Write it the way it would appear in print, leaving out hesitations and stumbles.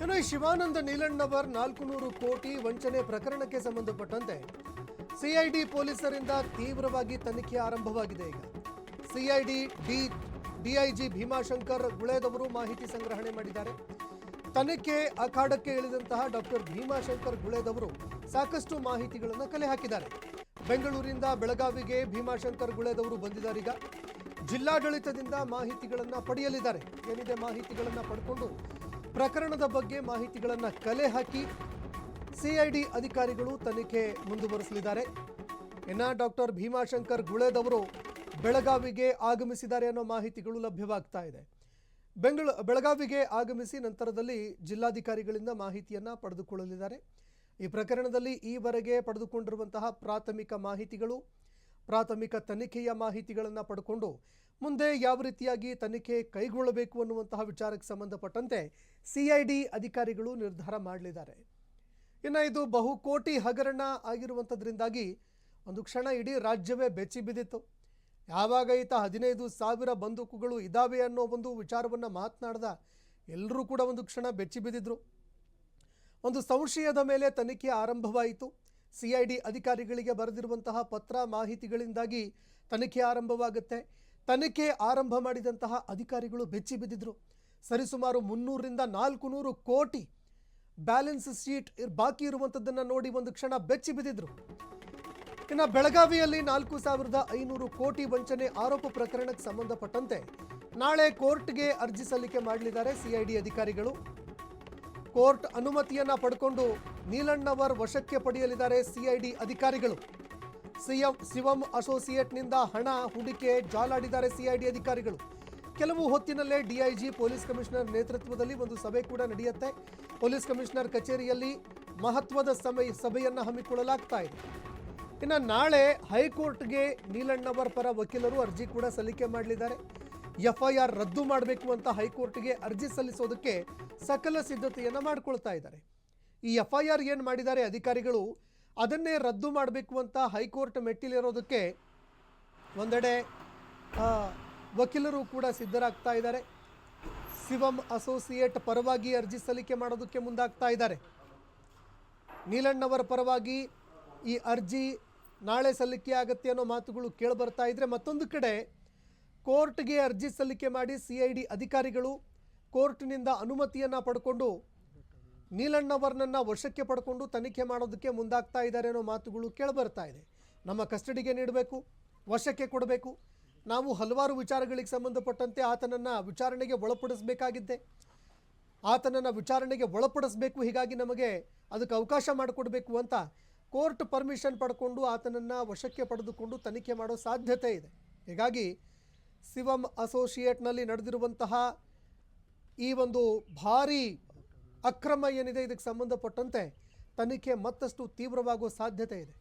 ಇನ್ನು ಶಿವಾನಂದ ನೀಲಣ್ಣವರ್ 400 ಕೋಟಿ ವಂಚನೆ ಪ್ರಕರಣಕ್ಕೆ ಸಂಬಂಧಪಟ್ಟಂತೆ ಸಿಐಡಿ ಪೊಲೀಸರಿಂದ ತೀವ್ರವಾಗಿ ತನಿಖೆ ಆರಂಭವಾಗಿದೆ. ಈಗ ಸಿಐಡಿ ಡಿಐಜಿ ಭೀಮಾಶಂಕರ್ ಗುಳೇದವರು ಮಾಹಿತಿ ಸಂಗ್ರಹಣೆ ಮಾಡಿದ್ದಾರೆ. ತನಿಖೆ ಅಖಾಡಕ್ಕೆ ಇಳಿದಂತಹ ಡಾಕ್ಟರ್ ಭೀಮಾಶಂಕರ್ ಗುಳೇದವರು ಸಾಕಷ್ಟು ಮಾಹಿತಿಗಳನ್ನು ಕಲೆ ಹಾಕಿದ್ದಾರೆ. ಬೆಂಗಳೂರಿನಿಂದ ಬೆಳಗಾವಿಗೆ ಭೀಮಾಶಂಕರ್ ಗುಳೇದವರು ಬಂದಿದ್ದಾರೆ. ಈಗ ಜಿಲ್ಲಾಡಳಿತದಿಂದ ಮಾಹಿತಿಗಳನ್ನು ಪಡೆಯಲಿದ್ದಾರೆ. ಏನಿದೆ ಮಾಹಿತಿಗಳನ್ನು ಪಡ್ಕೊಂಡು ಪ್ರಕರಣದ ಬಗ್ಗೆ ಮಾಹಿತಿಗಳನ್ನು ಕಲೆ ಹಾಕಿ ಸಿಐಡಿ ಅಧಿಕಾರಿಗಳು ತನಿಖೆ ಮುಂದುವರಿಸಲಿದ್ದಾರೆ. ಇನ್ನು ಡಾಕ್ಟರ್ ಭೀಮಾಶಂಕರ್ ಗುಳೇದವರು ಬೆಳಗಾವಿಗೆ ಆಗಮಿಸಿದ್ದಾರೆ ಅನ್ನೋ ಮಾಹಿತಿಗಳು ಲಭ್ಯವಾಗ್ತಾ ಇದೆ. ಬೆಳಗಾವಿಗೆ ಆಗಮಿಸಿ ನಂತರದಲ್ಲಿ ಜಿಲ್ಲಾಧಿಕಾರಿಗಳಿಂದ ಮಾಹಿತಿಯನ್ನು ಪಡೆದುಕೊಳ್ಳಲಿದ್ದಾರೆ. ಈ ಪ್ರಕರಣದಲ್ಲಿ ಈವರೆಗೆ ಪಡೆದುಕೊಂಡಿರುವಂತಹ ಪ್ರಾಥಮಿಕ ಮಾಹಿತಿಗಳು, ಪ್ರಾಥಮಿಕ ತನಿಖೆಯ ಮಾಹಿತಿಗಳನ್ನು ಪಡೆದುಕೊಂಡು ಮುಂದೆ ಯಾವ ರೀತಿಯಾಗಿ ತನಿಖೆ ಕೈಗೊಳ್ಳಬೇಕು ಅನ್ನುವಂತಹ ವಿಚಾರಕ್ಕೆ ಸಂಬಂಧಪಟ್ಟಂತೆ ಸಿಐಡಿ ಅಧಿಕಾರಿಗಳು ನಿರ್ಧಾರ ಮಾಡಲಿದ್ದಾರೆ. ಇನ್ನು ಇದು ಬಹುಕೋಟಿ ಹಗರಣ ಆಗಿರುವಂಥದ್ರಿಂದಾಗಿ ಒಂದು ಕ್ಷಣ ಇಡೀ ರಾಜ್ಯವೇ ಬೆಚ್ಚಿ ಬಿದ್ದಿತ್ತು. ಯಾವಾಗ ಈತ 15,000 ಬಂದೂಕುಗಳು ಇದ್ದಾವೆ ಅನ್ನೋ ಒಂದು ವಿಚಾರವನ್ನು ಮಾತನಾಡ್ದ ಎಲ್ಲರೂ ಕೂಡ ಒಂದು ಕ್ಷಣ ಬೆಚ್ಚಿ ಬಿದ್ದಿದ್ರು. ಒಂದು ಸಂಶಯದ ಮೇಲೆ ತನಿಖೆ ಆರಂಭವಾಯಿತು. ಸಿಐಡಿ ಅಧಿಕಾರಿಗಳಿಗೆ ಬರೆದಿರುವಂತಹ ಪತ್ರ ಮಾಹಿತಿಗಳಿಂದಾಗಿ ತನಿಖೆ ಆರಂಭವಾಗುತ್ತೆ. ತನಿಖೆ ಆರಂಭ ಮಾಡಿದಂತಹ ಅಧಿಕಾರಿಗಳು ಬೆಚ್ಚಿ ಬಿದ್ದಿದ್ರು. ಸರಿಸುಮಾರು 300ರಿಂದ 400 ಕೋಟಿ ಬ್ಯಾಲೆನ್ಸ್ ಶೀಟ್ ಬಾಕಿ ಇರುವಂಥದ್ದನ್ನು ನೋಡಿ ಒಂದು ಕ್ಷಣ ಬೆಚ್ಚಿ ಬಿದ್ದಿದ್ರು. ಇನ್ನು ಬೆಳಗಾವಿಯಲ್ಲಿ 4,500 ಕೋಟಿ ವಂಚನೆ ಆರೋಪ ಪ್ರಕರಣಕ್ಕೆ ಸಂಬಂಧಪಟ್ಟಂತೆ ನಾಳೆ ಕೋರ್ಟ್ಗೆ ಅರ್ಜಿ ಸಲ್ಲಿಕೆ ಮಾಡಲಿದ್ದಾರೆ ಸಿಐಡಿ ಅಧಿಕಾರಿಗಳು. ಕೋರ್ಟ್ ಅನುಮತಿಯನ್ನ ಪಡ್ಕೊಂಡು ನೀಲಣ್ಣವರ್ ವಶಕ್ಕೆ ಪಡೆಯಲಿದ್ದಾರೆ ಸಿಐಡಿ ಅಧಿಕಾರಿಗಳು. ಶಿವಂ ಅಸೋಸಿಯೇಟ್ನಿಂದ ಹಣ ಹೂಡಿಕೆ ಜಾಲಾಡಿದ್ದಾರೆ ಸಿಐಡಿ ಅಧಿಕಾರಿಗಳು. ಕೆಲವು ಹೊತ್ತಿನಲ್ಲೇ ಡಿಐಜಿ ಪೊಲೀಸ್ ಕಮಿಷನರ್ ನೇತೃತ್ವದಲ್ಲಿ ಒಂದು ಸಭೆ ಕೂಡ ನಡೆಯುತ್ತೆ. ಪೊಲೀಸ್ ಕಮಿಷನರ್ ಕಚೇರಿಯಲ್ಲಿ ಮಹತ್ವದ ಸಭೆಯನ್ನು ಹಮ್ಮಿಕೊಳ್ಳಲಾಗ್ತಾ ಇದೆ. ಇನ್ನು ನಾಳೆ ಹೈಕೋರ್ಟ್ಗೆ ನೀಲಣ್ಣವರ್ ಪರ ವಕೀಲರು ಅರ್ಜಿ ಕೂಡ ಸಲ್ಲಿಕೆ ಮಾಡಲಿದ್ದಾರೆ. ಎಫ್ಐಆರ್ ರದ್ದು ಮಾಡಬೇಕು ಅಂತ ಹೈಕೋರ್ಟ್ಗೆ ಅರ್ಜಿ ಸಲ್ಲಿಸೋದಕ್ಕೆ ಸಕಲ ಸಿದ್ಧತೆಯನ್ನು ಮಾಡಿಕೊಳ್ತಾ ಇದ್ದಾರೆ. ಈ ಎಫ್ಐಆರ್ ಏನು ಮಾಡಿದ್ದಾರೆ ಅಧಿಕಾರಿಗಳು, ಅದನ್ನೇ ರದ್ದು ಮಾಡಬೇಕು ಅಂತ ಹೈಕೋರ್ಟ್ ಮೆಟ್ಟಿಲಿರೋದಕ್ಕೆ ಒಂದೆಡೆ ವಕೀಲರು ಕೂಡ ಸಿದ್ಧರಾಗ್ತಾ ಇದ್ದಾರೆ. ಶಿವಂ ಅಸೋಸಿಯೇಟ್ ಪರವಾಗಿ ಅರ್ಜಿ ಸಲ್ಲಿಕೆ ಮಾಡೋದಕ್ಕೆ ಮುಂದಾಗ್ತಾ ಇದ್ದಾರೆ. ನೀಲಣ್ಣವರ ಪರವಾಗಿ ಈ ಅರ್ಜಿ ನಾಳೆ ಸಲ್ಲಿಕೆ ಆಗುತ್ತೆ ಅನ್ನೋ ಮಾತುಗಳು ಕೇಳಿಬರ್ತಾ ಇದ್ರೆ, ಮತ್ತೊಂದು ಕಡೆ ಕೋರ್ಟ್ಗೆ ಅರ್ಜಿ ಸಲ್ಲಿಕೆ ಮಾಡಿ ಸಿಐಡಿ ಅಧಿಕಾರಿಗಳು ಕೋರ್ಟ್ನಿಂದ ಅನುಮತಿಯನ್ನು ಪಡ್ಕೊಂಡು ನೀಲಣ್ಣವರನ್ನ ವಶಕ್ಕೆ ಪಡ್ಕೊಂಡು ತನಿಖೆ ಮಾಡೋದಕ್ಕೆ ಮುಂದಾಗ್ತಾ ಇದ್ದಾರೆ ಅನ್ನೋ ಮಾತುಗಳು ಕೇಳಿಬರ್ತಾ ಇದೆ. ನಮ್ಮ ಕಸ್ಟಡಿಗೆ ನೀಡಬೇಕು, ವಶಕ್ಕೆ ಕೊಡಬೇಕು, ನಾವು ಹಲವಾರು ವಿಚಾರಗಳಿಗೆ ಸಂಬಂಧಪಟ್ಟಂತೆ ಆತನನ್ನು ವಿಚಾರಣೆಗೆ ಒಳಪಡಿಸಬೇಕಾಗಿದ್ದೆ, ಆತನನ್ನು ವಿಚಾರಣೆಗೆ ಒಳಪಡಿಸಬೇಕು, ಹೀಗಾಗಿ ನಮಗೆ ಅದಕ್ಕೆ ಅವಕಾಶ ಮಾಡಿಕೊಡ್ಬೇಕು ಅಂತ ಕೋರ್ಟ್ ಪರ್ಮಿಷನ್ ಪಡ್ಕೊಂಡು ಆತನನ್ನು ವಶಕ್ಕೆ ಪಡೆದುಕೊಂಡು ತನಿಖೆ ಮಾಡೋ ಸಾಧ್ಯತೆ ಇದೆ. ಹೀಗಾಗಿ ಶಿವಂ ಅಸೋಸಿಯೇಟ್ನಲ್ಲಿ ನಡೆದಿರುವಂತಹ ಈ ಒಂದು ಭಾರೀ ಅಕ್ರಮ ಏನಿದೆ ಇದಕ್ಕೆ ಸಂಬಂಧಪಟ್ಟಂತೆ ತನಿಖೆ ಮತ್ತಷ್ಟು ತೀವ್ರವಾಗುವ ಸಾಧ್ಯತೆ ಇದೆ.